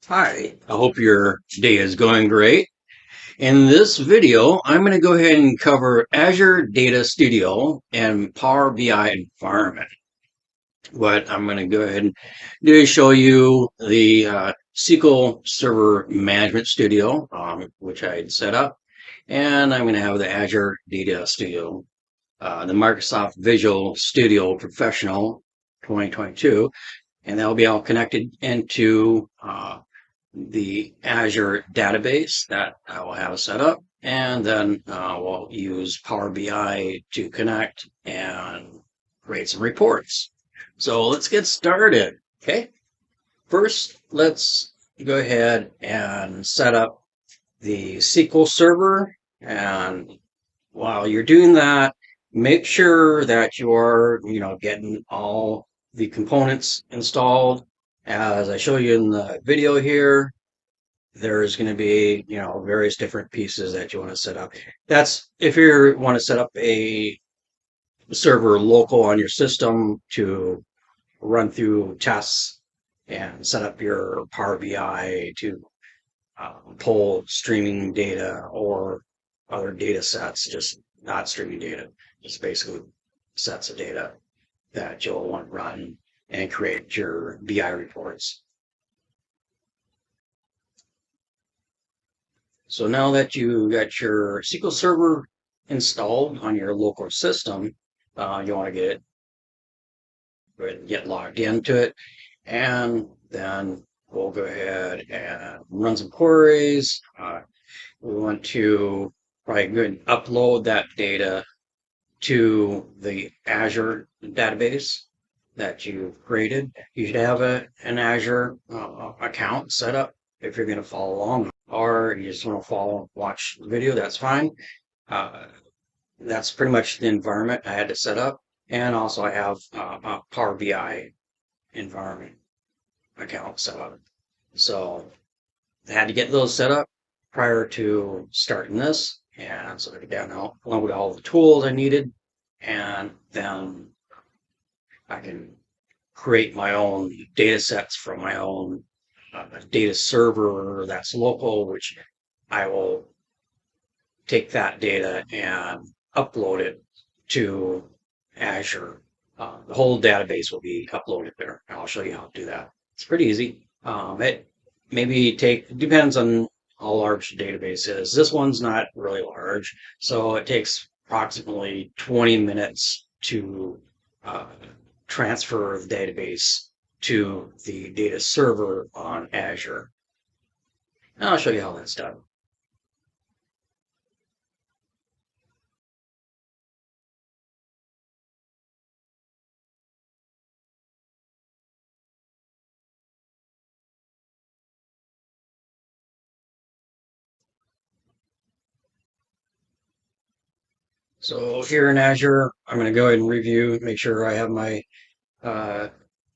Hi, I hope your day is going great. In this video, I'm going to go ahead and cover Azure Data Studio and Power BI environment. What I'm going to go ahead and do is show you the SQL Server Management Studio, which I had set up, and I'm going to have the Azure Data Studio, the Microsoft Visual Studio Professional 2022, and that will be all connected into the Azure database that I will have set up, and then we'll use Power BI to connect and create some reports. So let's get started. Okay. First, let's go ahead and set up the SQL Server. And while you're doing that, make sure that you're, getting all the components installed. As I show you in the video here, there's going to be, various different pieces that you want to set up. That's if you want to set up a server local on your system to run through tests and set up your Power BI to pull streaming data or other data sets, just not streaming data, just basically sets of data that you'll want to run and create your BI reports. So now that you got your SQL Server installed on your local system, you want to get logged into it, and then we'll go ahead and run some queries. We want to probably go and upload that data to the Azure database that you've created. You should have an Azure account set up if you're going to follow along, or you just want to watch the video, that's fine. That's pretty much the environment I had to set up. And also I have a Power BI environment account set up. So I had to get those set up prior to starting this. And so I could download all the tools I needed. And then I can create my own data sets from my own data server that's local, which I will take that data and upload it to Azure. The whole database will be uploaded there. I'll show you how to do that. It's pretty easy. It depends on how large the database is. This one's not really large, so it takes approximately 20 minutes to transfer the database to the data server on Azure. And I'll show you how that's done. So here in Azure, I'm going to go ahead and review, make sure I have my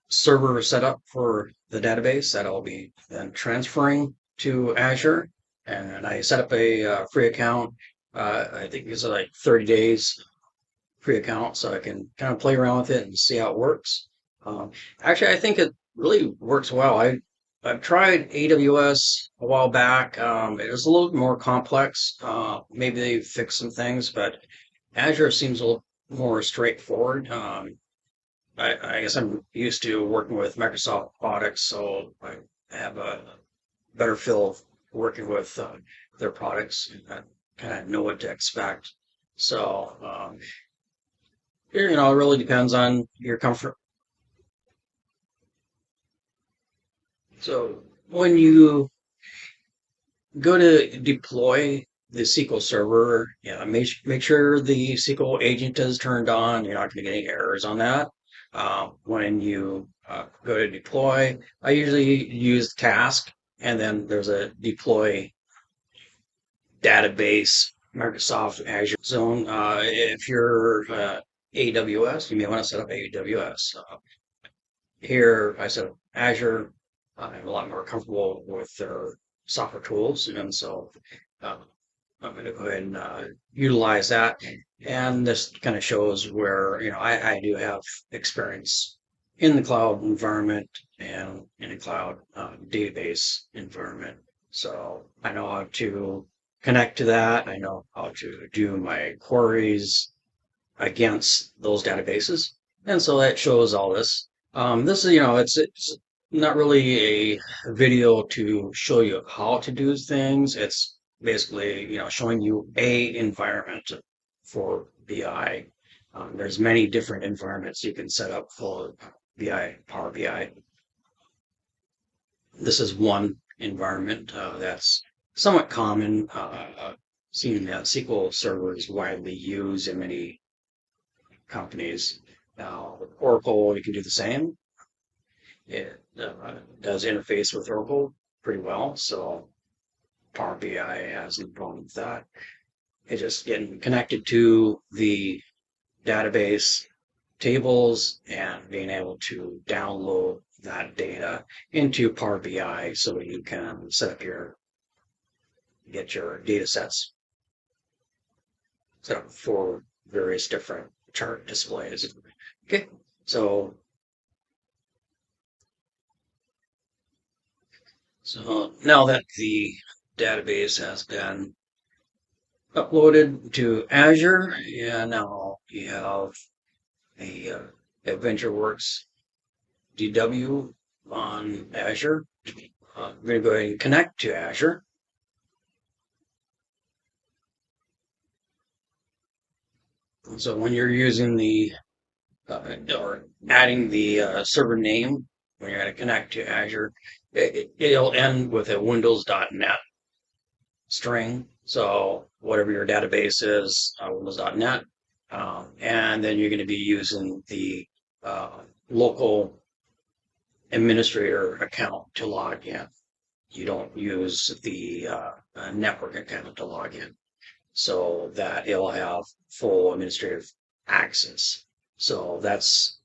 server set up for the database that I'll be then transferring to Azure. And I set up a free account. I think it's like 30 days free account, so I can kind of play around with it and see how it works. Actually, I think it really works well. I've tried AWS a while back. It was a little more complex. Maybe they fixed some things, but Azure seems a little more straightforward. I guess I'm used to working with Microsoft products, so I have a better feel of working with their products. I kind of know what to expect. So, it really depends on your comfort. So when you go to deploy the SQL Server, make sure the SQL agent is turned on. You're not going to get any errors on that. When you go to deploy, I usually use task, and then there's a deploy database, Microsoft Azure Zone. If you're AWS, you may want to set up AWS. Here, I set up Azure. I'm a lot more comfortable with their software tools, and so I'm going to go ahead and utilize that. And this kind of shows where I do have experience in the cloud environment and in a cloud database environment. So I know how to connect to that. I know how to do my queries against those databases. And so that shows all this. This is, it's not really a video to show you how to do things. It's basically, showing you a environment for BI. There's many different environments you can set up for BI, Power BI. This is one environment that's somewhat common, seen that SQL Server is widely used in many companies. Now, with Oracle, you can do the same. It does interface with Oracle pretty well, so Power BI has no problem with that. It's just getting connected to the database tables and being able to download that data into Power BI so you can get your data sets set up for various different chart displays. Okay, so now that the database has been uploaded to Azure, now you have a AdventureWorks DW on Azure. I'm going to go ahead and connect to Azure. So when you're using the or adding the server name, when you're going to connect to Azure, it'll end with a Windows.net string. So whatever your database is, Windows.net, and then you're going to be using the local administrator account to log in. You don't use the network account to log in, so that it'll have full administrative access. So that's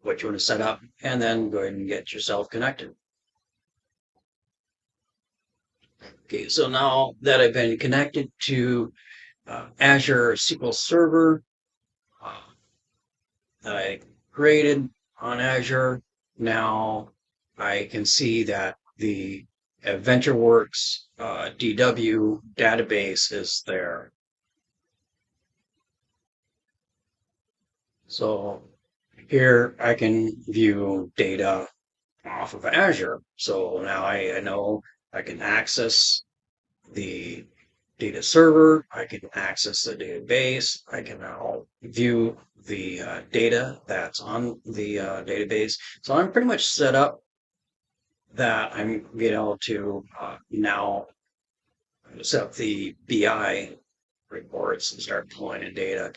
what you want to set up, and then go ahead and get yourself connected. Okay, so now that I've been connected to Azure SQL Server that I created on Azure, now I can see that the AdventureWorks DW database is there. So here I can view data off of Azure. So now I know I can access the data server, I can access the database, I can now view the data that's on the database. So I'm pretty much set up that I'm able to now set up the BI reports and start pulling in data.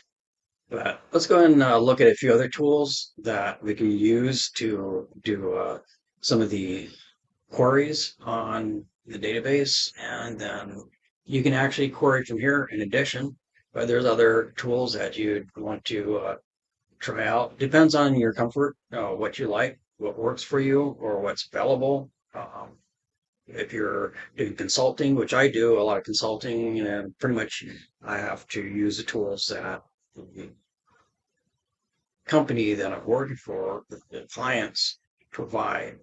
But let's go ahead and look at a few other tools that we can use to do some of the queries on the database, and then you can actually query from here in addition. But there's other tools that you'd want to try out. Depends on your comfort, what you like, what works for you, or what's available. If you're doing consulting, which I do a lot of consulting, and pretty much I have to use the tools that the company that I'm working for, the clients provide.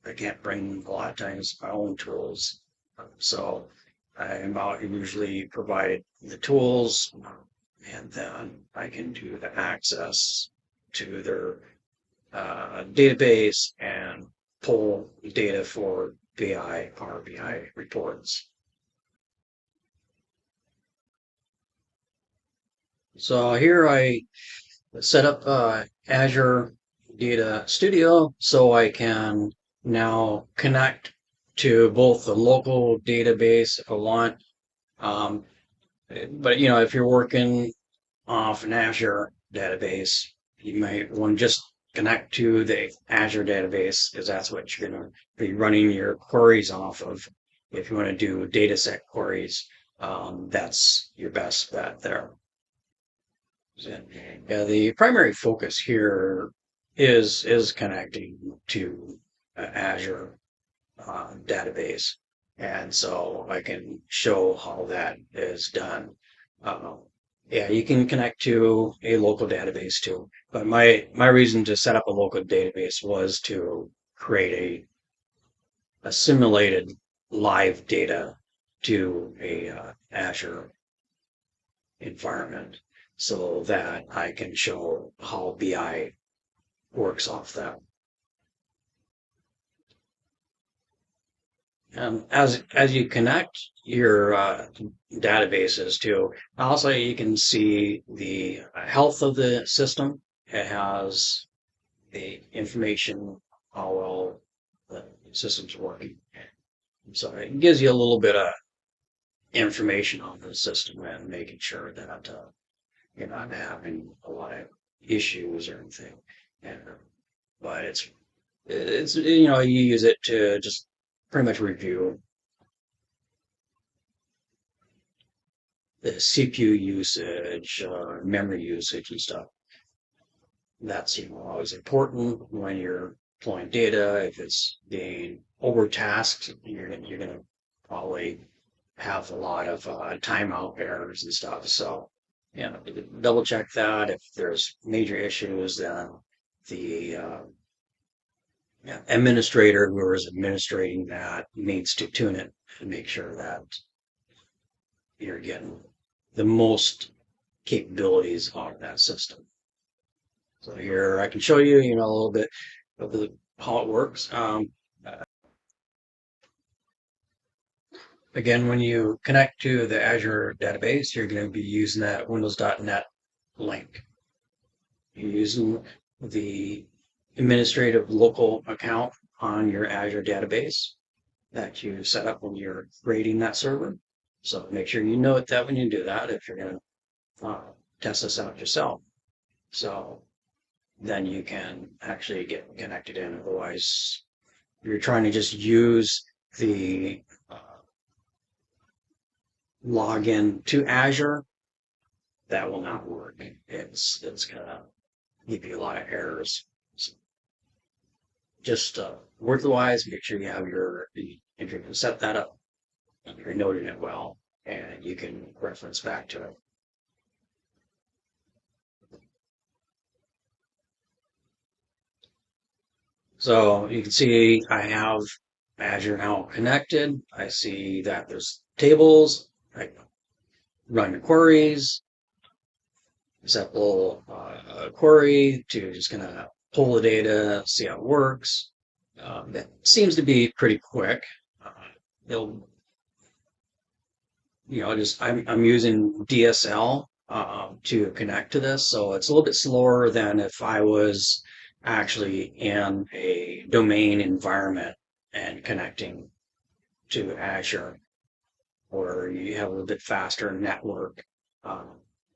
I can't bring a lot of times my own tools. So I'm usually provided the tools, and then I can do the access to their database and pull data for BI, Power BI reports. So here I set up Azure Data Studio so I can now connect to both the local database if I want. But if you're working off an Azure database, you might want to just connect to the Azure database because that's what you're going to be running your queries off of. If you want to do data set queries, that's your best bet there. Yeah, the primary focus here is connecting to Azure database, and so I can show how that is done. Yeah, you can connect to a local database too. But my reason to set up a local database was to create a simulated live data to a Azure environment so that I can show how BI works off that. As you connect your databases to, also you can see the health of the system. It has the information how well the system's working. So it gives you a little bit of information on the system and making sure that you're not having a lot of issues or anything. And, but it's you use it to just pretty much review the CPU usage, memory usage, and stuff. That's always important when you're deploying data. If it's being overtasked, you're gonna probably have a lot of timeout errors and stuff. So, double check that. If there's major issues, then the administrator who is administrating that needs to tune it and make sure that you're getting the most capabilities out of that system. So here I can show you, a little bit of how it works. Again, when you connect to the Azure database, you're going to be using that windows.net link. You're using the administrative local account on your Azure database that you set up when you're creating that server. So make sure you note that when you do that, if you're going to test this out yourself. So then you can actually get connected in. Otherwise, you're trying to just use the login to Azure. That will not work. It's gonna give you a lot of errors. So just work-wise, make sure you have if you can set that up, you're noting it well, and you can reference back to it. So you can see I have Azure now connected. I see that there's tables. I can run queries, set a little query to just kind of pull the data, see how it works. That seems to be pretty quick. It'll, I'm using DSL to connect to this, so it's a little bit slower than if I was actually in a domain environment and connecting to Azure, or you have a little bit faster network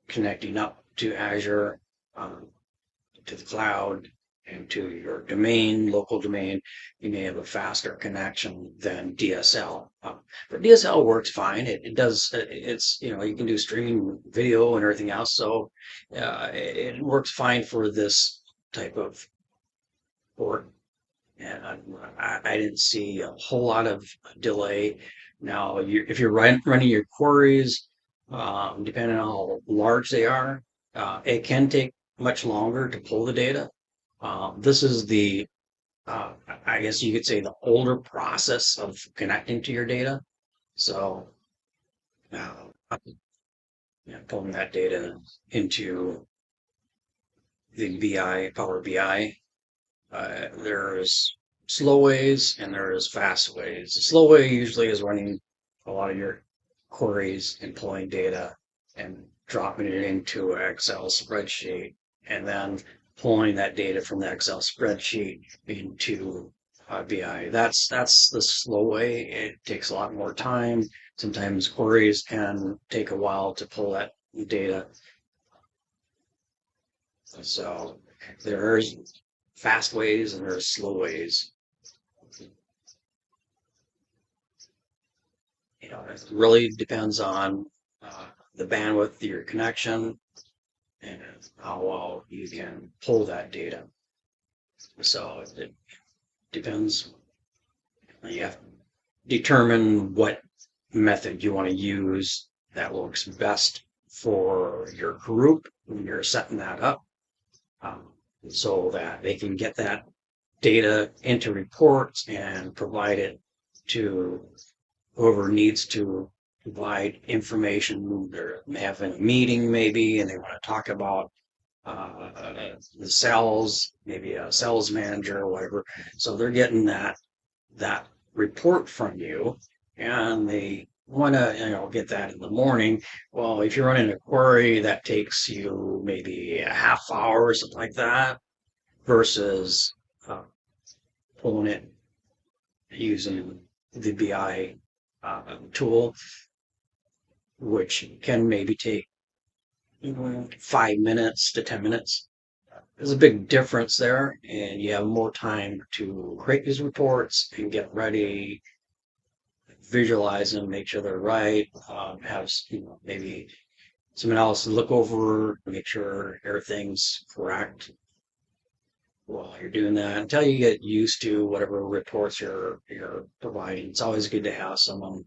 connecting up to Azure, to the cloud, and to your domain, local domain. You may have a faster connection than DSL. But DSL works fine. It does. It's you can do streaming video and everything else. So it works fine for this type of port. And I didn't see a whole lot of delay. Now, if you're running your queries, depending on how large they are, it can take much longer to pull the data. This is I guess you could say, the older process of connecting to your data. So, uh, pulling that data into the Power BI. There's slow ways and there's fast ways. The slow way usually is running a lot of your queries and pulling data and dropping it into an Excel spreadsheet and then pulling that data from the Excel spreadsheet into BI. That's the slow way. It takes a lot more time. Sometimes queries can take a while to pull that data. So there's fast ways and there's slow ways. It really depends on the bandwidth of your connection and how well you can pull that data. So it depends. You have to determine what method you want to use that works best for your group when you're setting that up, um, so that they can get that data into reports and provide it to whoever needs to provide information. They're having a meeting maybe, and they want to talk about the sales, maybe a sales manager or whatever. So they're getting that report from you, and they want to get that in the morning. Well, if you're running a query that takes you maybe a half hour or something like that, versus uh, pulling it using the BI tool, which can maybe take 5 minutes to 10 minutes. There's a big difference there, and you have more time to create these reports and get ready, visualize them, make sure they're right, have maybe someone else look over, make sure everything's correct while you're doing that. Until you get used to whatever reports you're providing, it's always good to have someone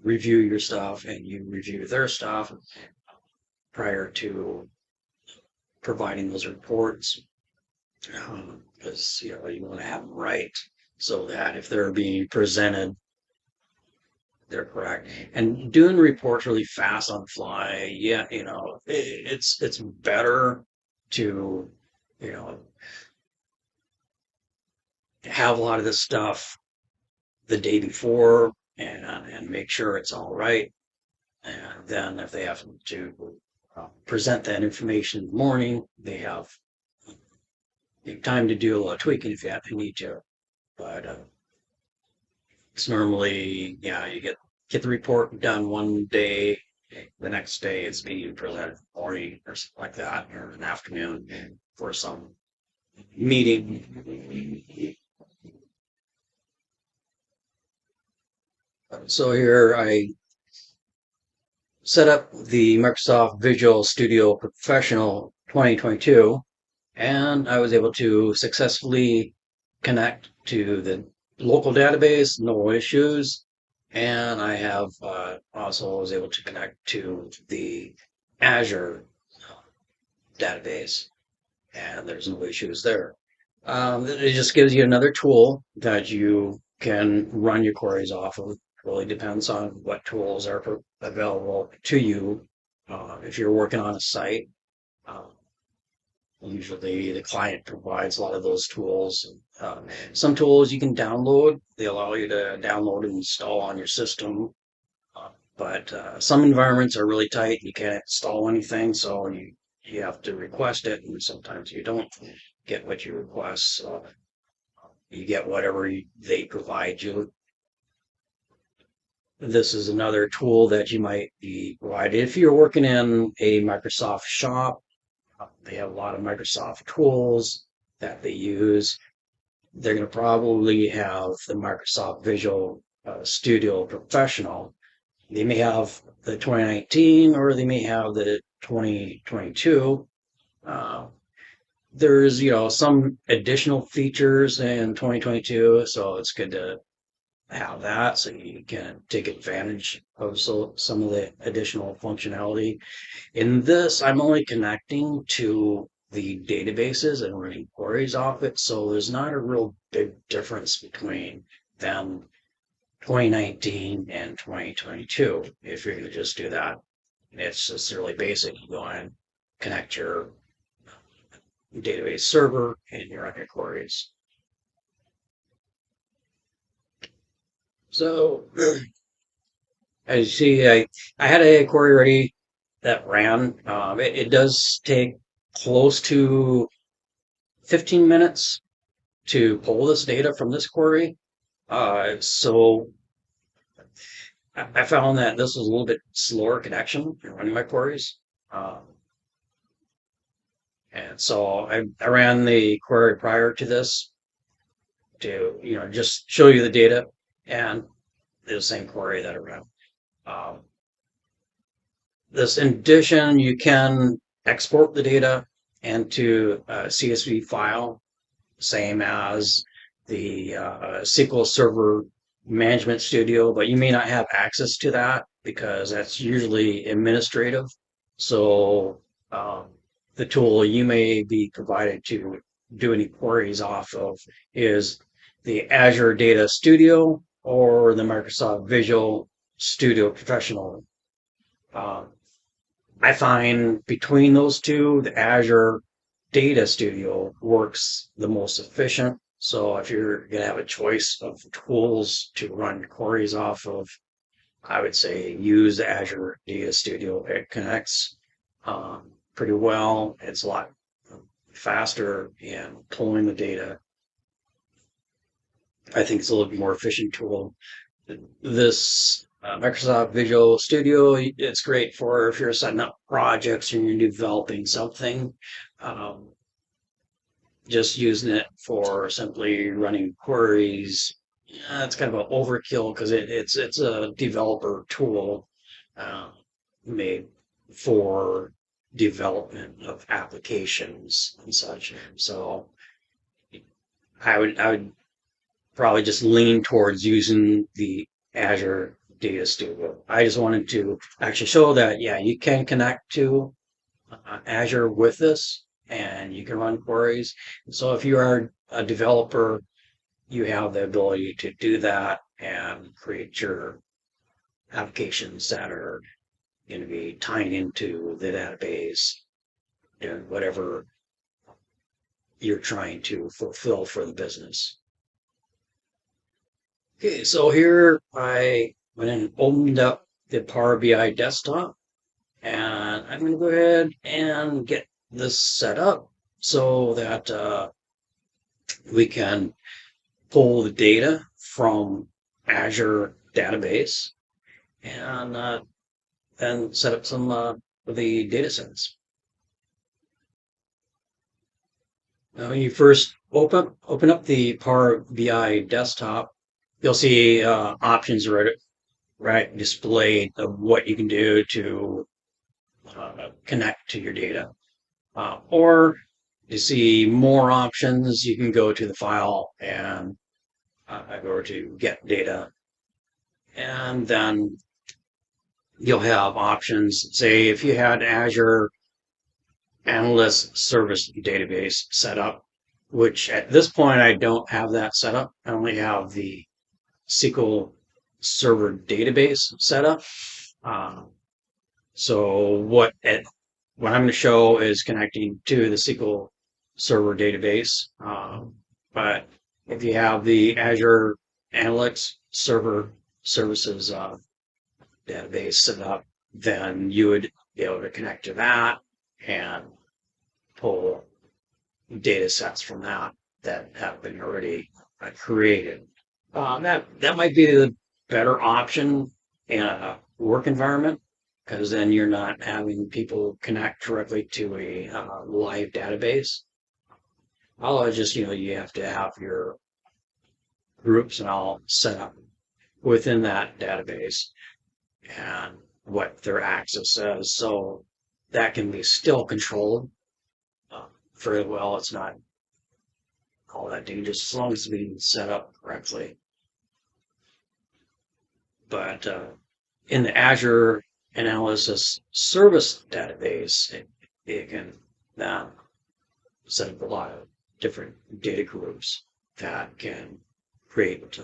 review your stuff and you review their stuff prior to providing those reports, because you want to have them right so that if they're being presented, they're correct. And doing reports really fast on the fly, yeah, it's better to you know have a lot of this stuff the day before and make sure it's all right. And then if they have to present that information in the morning, they have time to do a little tweaking if they need to. But it's normally, yeah, you get the report done one day, the next day it's being presented in the morning or something like that, or an afternoon for some meeting. So here I set up the Microsoft Visual Studio Professional 2022, and I was able to successfully connect to the local database, no issues. And I have also was able to connect to the Azure database, and there's no issues there. It just gives you another tool that you can run your queries off of. It really depends on what tools are available to you. If you're working on a site, uh, usually the client provides a lot of those tools. Some tools you can download. They allow you to download and install on your system. But some environments are really tight. You can't install anything, so you have to request it, and sometimes you don't get what you request. So you get whatever they provide you. This is another tool that you might be provided. If you're working in a Microsoft shop, they have a lot of Microsoft tools that they use. They're going to probably have the Microsoft Visual Studio Professional. They may have the 2019 or they may have the 2022. There's, some additional features in 2022, so it's good to have that so you can take advantage of some of the additional functionality. In this, I'm only connecting to the databases and running queries off it, so there's not a real big difference between them 2019 and 2022. If you're going to just do that, it's just really basic. You go and connect your database server and you run your queries. So as you see, I had a query ready that ran. It does take close to 15 minutes to pull this data from this query. So I found that this was a little bit slower connection in running my queries. And so I ran the query prior to this to, just show you the data and the same query that I ran. This, in addition, you can export the data into a CSV file, same as the SQL Server Management Studio, but you may not have access to that. because that's usually administrative. So the tool you may be provided to do any queries off of is the Azure Data Studio or the Microsoft Visual Studio Professional. Uh, I find between those two, the Azure Data Studio works the most efficient. So if you're going to have a choice of tools to run queries off of, I would say use Azure Data Studio. It connects pretty well. It's a lot faster in pulling the data. I think it's a little bit more efficient tool. This Microsoft Visual Studio, it's great for if you're setting up projects and you're developing something. Um, just using it for simply running queries, it's kind of an overkill because it's a developer tool uh, made for development of applications and such. So I would probably just lean towards using the Azure Data Studio. I just wanted to actually show that, yeah, you can connect to Azure with this and you can run queries. So if you are a developer, you have the ability to do that and create your applications that are going to be tying into the database and whatever you're trying to fulfill for the business. Okay, so here I went and opened up the Power BI desktop, and I'm going to go ahead and get this set up so that we can pull the data from Azure database and then set up some of the data sets. Now, when you first open up the Power BI desktop, you'll see options right displayed of what you can do to connect to your data. Or to see more options, you can go to the file and go to get data. And then you'll have options. Say if you had Azure Analyst Service Database set up, which at this point I don't have that set up. I only have the SQL Server database set up. So what I'm going to show is connecting to the SQL Server database. But if you have the Azure Analytics Server Services database set up, then you would be able to connect to that and pull data sets from that have been already created. That might be the better option in a work environment because then you're not having people connect directly to a live database. Although just you have to have your groups and all set up within that database and what their access is, so that can be still controlled very well. It's not all that dangerous as long as it's being set up correctly. But in the Azure Analysis Service database, it can set up a lot of different data groups that can create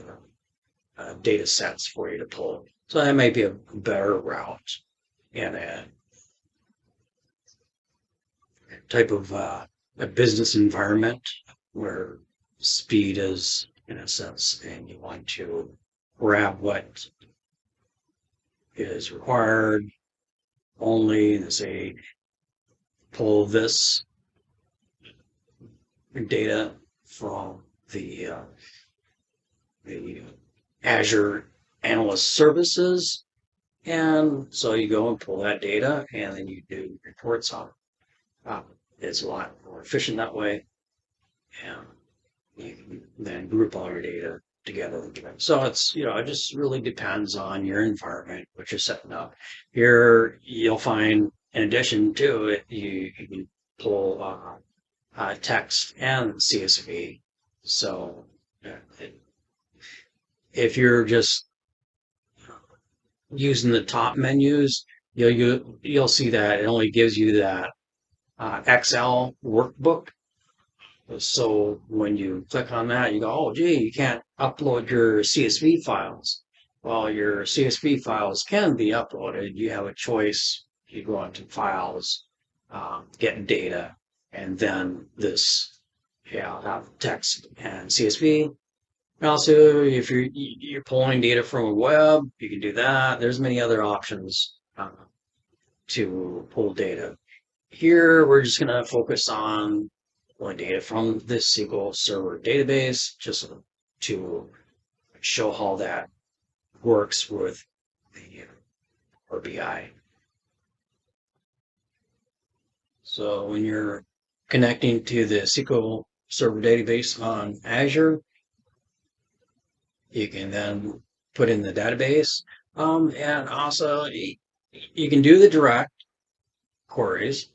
data sets for you to pull. So that may be a better route in a type of a business environment where speed is in a sense, and you want to grab what is required only, and say pull this data from the Azure Analyst Services, and so you go and pull that data, and then you do reports on it. It's a lot more efficient that way, and you can then group all your data together. So it's it just really depends on your environment, what you're setting up. Here you'll find, in addition to it, you can pull text and CSV. So if you're just using the top menus, you'll see that it only gives you that Excel workbook. So when you click on that, you go, oh, gee, you can't upload your CSV files. Well, your CSV files can be uploaded. You have a choice. You go into Files, Get Data, and then this, yeah, have text and CSV. And also, if you're pulling data from a web, you can do that. There's many other options to pull data. Here, we're just going to focus on pulling data from this SQL Server database, just to show how that works with the Power BI. So when you're connecting to the SQL Server database on Azure, you can then put in the database. And also, you can do the direct queries.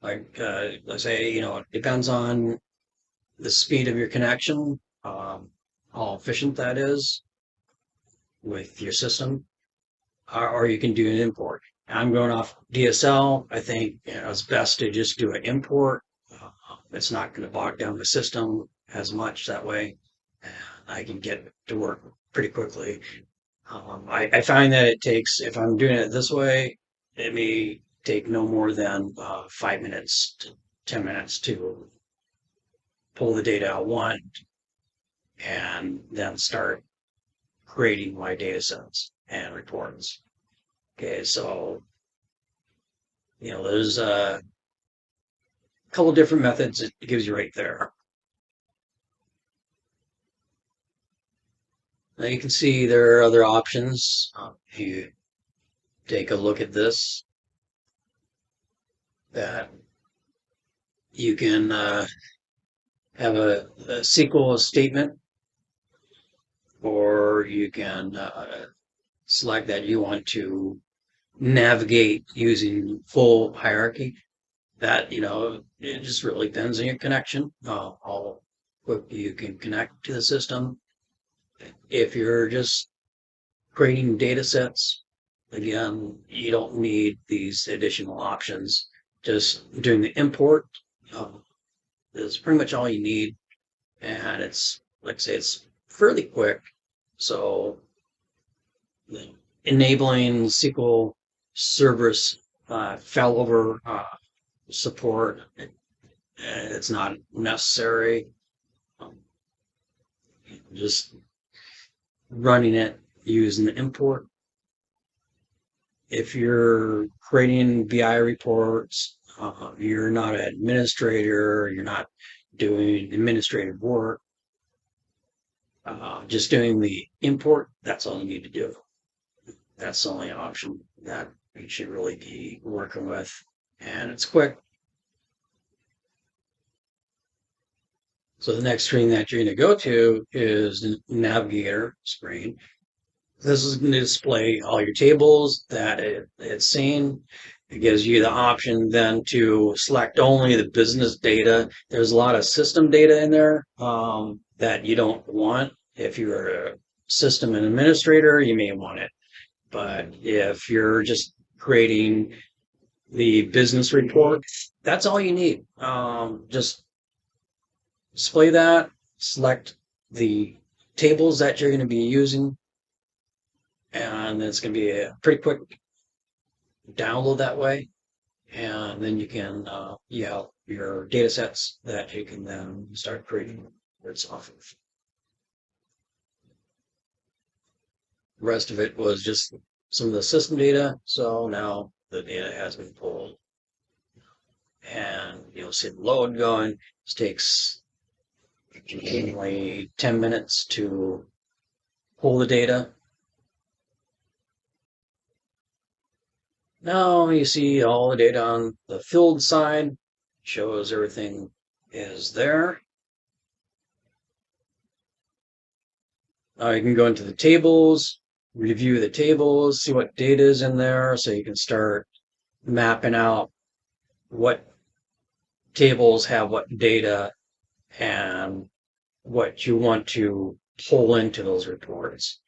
Like, let's say, it depends on the speed of your connection, how efficient that is with your system, or you can do an import. I'm going off DSL. I think it's best to just do an import. It's not going to bog down the system as much that way. I can get to work pretty quickly. I find that it takes, if I'm doing it this way, it may take no more than 5 minutes to 10 minutes to pull the data I want and then start creating my data sets and reports. Okay, so, there's a couple different methods it gives you right there. Now you can see there are other options. If you take a look at this, that you can have a SQL statement, or you can select that you want to navigate using full hierarchy. That, it just really depends on your connection, how quick you can connect to the system. If you're just creating data sets, again, you don't need these additional options. Just doing the import is pretty much all you need. And it's, like I say, it's fairly quick. So enabling SQL Server's failover support, it's not necessary. Just running it using the import. If you're creating BI reports, you're not an administrator, you're not doing administrative work, just doing the import, that's all you need to do. That's the only option that you should really be working with, and it's quick. So the next screen that you're going to go to is the navigator screen. This is going to display all your tables that it's seen. It gives you the option then to select only the business data. There's a lot of system data in there that you don't want. If you're a system administrator, you may want it. But if you're just creating the business report, that's all you need. Just display that, select the tables that you're going to be using, and it's going to be a pretty quick download that way. And then you can, you have your data sets that you can then start creating reports off of. The rest of it was just some of the system data. So now the data has been pulled. And you'll see the load going. This takes only 10 minutes to pull the data. Now you see all the data on the filled side, shows everything is there. Now you can go into the tables, review the tables, see what data is in there, so you can start mapping out what tables have what data and what you want to pull into those reports.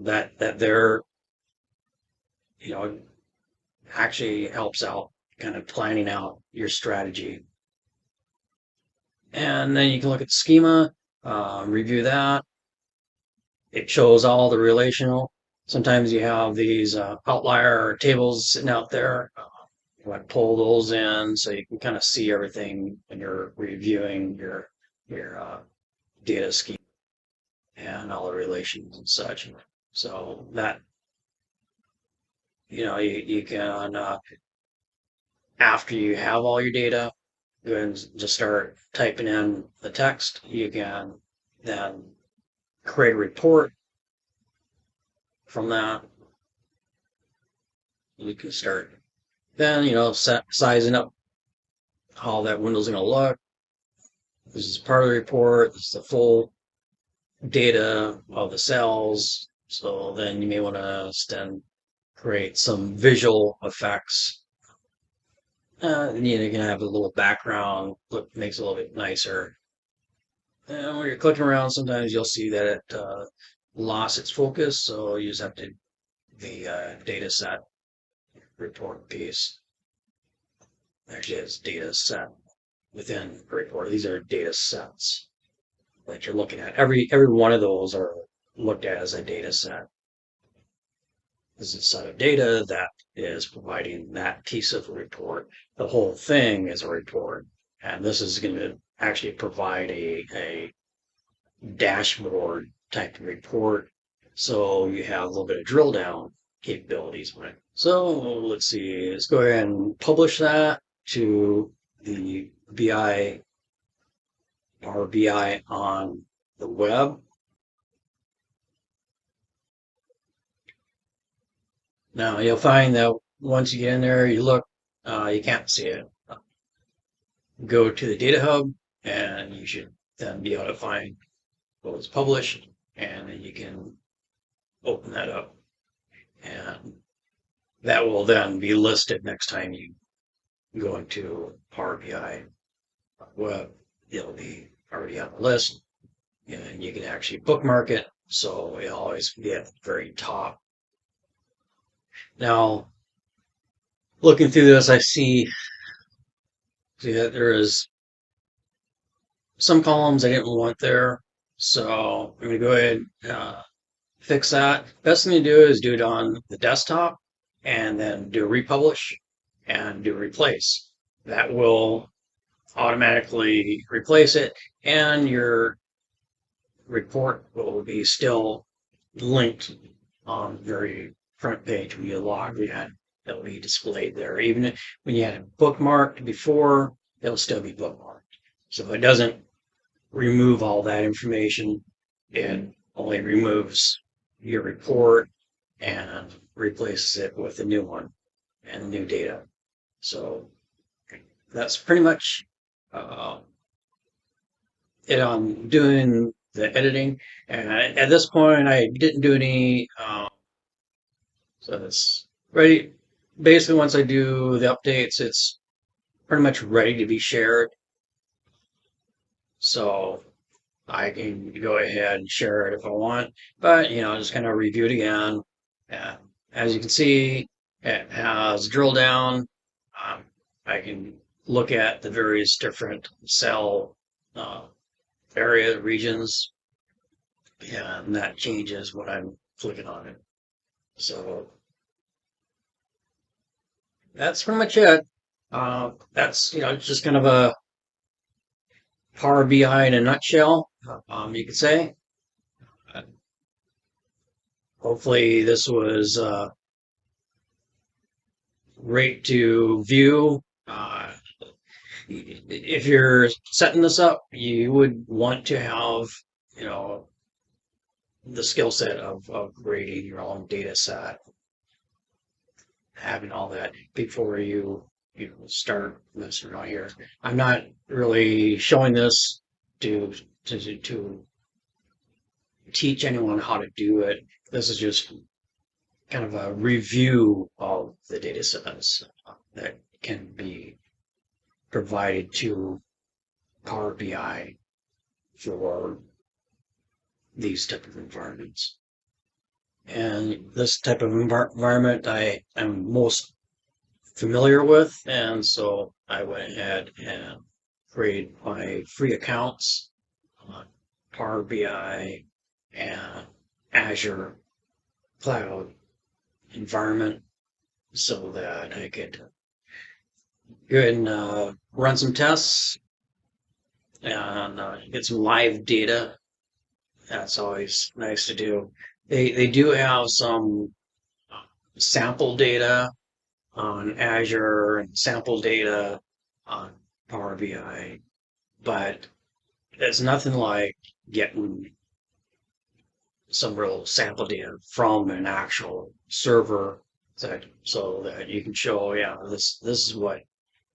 That there actually helps out kind of planning out your strategy. And then you can look at the schema, review that. It shows all the relational. Sometimes you have these outlier tables sitting out there. You want to pull those in so you can kind of see everything when you're reviewing your data scheme and all the relations and such. So that you can after you have all your data, go ahead and just start typing in the text. You can then create a report from that. You can start then, sizing up how that window's going to look. This is part of the report. This is the full data of the cells. So then you may want to then create some visual effects. You can have a little background, makes it a little bit nicer. And when you're clicking around, sometimes you'll see that it lost its focus. So you just have to the data set report piece. Actually, it's data set within a report. These are data sets that you're looking at. Every one of those are looked at as a data set. This is a set of data that is providing that piece of a report. The whole thing is a report. And this is going to actually provide a dashboard type of report. So you have a little bit of drill down capabilities on it. So let's see, let's go ahead and publish that to the Power BI on the web. Now you'll find that once you get in there, you look, you can't see it. Go to the data hub and you should then be able to find what was published, and then you can open that up, and that will then be listed next time you go into Power BI web. It'll be already on the list, and you can actually bookmark it, so it'll always be at the very top. Now, looking through this, I see that there is some columns I didn't want there, so I'm going to go ahead and fix that. Best thing to do is do it on the desktop and then do a republish and do replace. That will automatically replace it, and your report will be still linked on the very front page when you log in. It'll be displayed there. Even when you had it bookmarked before, it'll still be bookmarked. So it doesn't remove all that information. It only removes your report and replaces it with a new one and new data. So that's pretty much it on doing the editing. And at this point, I didn't do any, so it's ready. Basically, once I do the updates, it's pretty much ready to be shared. So I can go ahead and share it if I want, but just kind of review it again. As you can see, it has drill down. I can look at the various different cell area regions, and that changes when I'm clicking on it. So that's pretty much it. That's just kind of a Power BI in a nutshell, you could say. Hopefully this was great to view. If you're setting this up, you would want to have, the skill set of creating your own data set, having all that before you start messing around here. I'm not really showing this to teach anyone how to do it. This is just kind of a review of the data sets that can be provided to Power BI for these type of environments. And this type of environment I am most familiar with, and so I went ahead and created my free accounts on Power BI and Azure cloud environment so that I could go ahead and run some tests and get some live data. That's always nice to do. They do have some sample data on Azure and sample data on Power BI, but it's nothing like getting some real sample data from an actual server so that you can show, yeah, this is what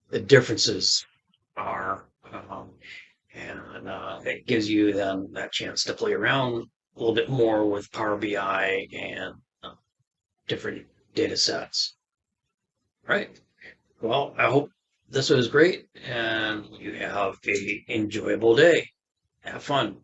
the differences are. And it gives you then that chance to play around a little bit more with Power BI and different data sets. Right. Well, I hope this was great and you have a enjoyable day. Have fun.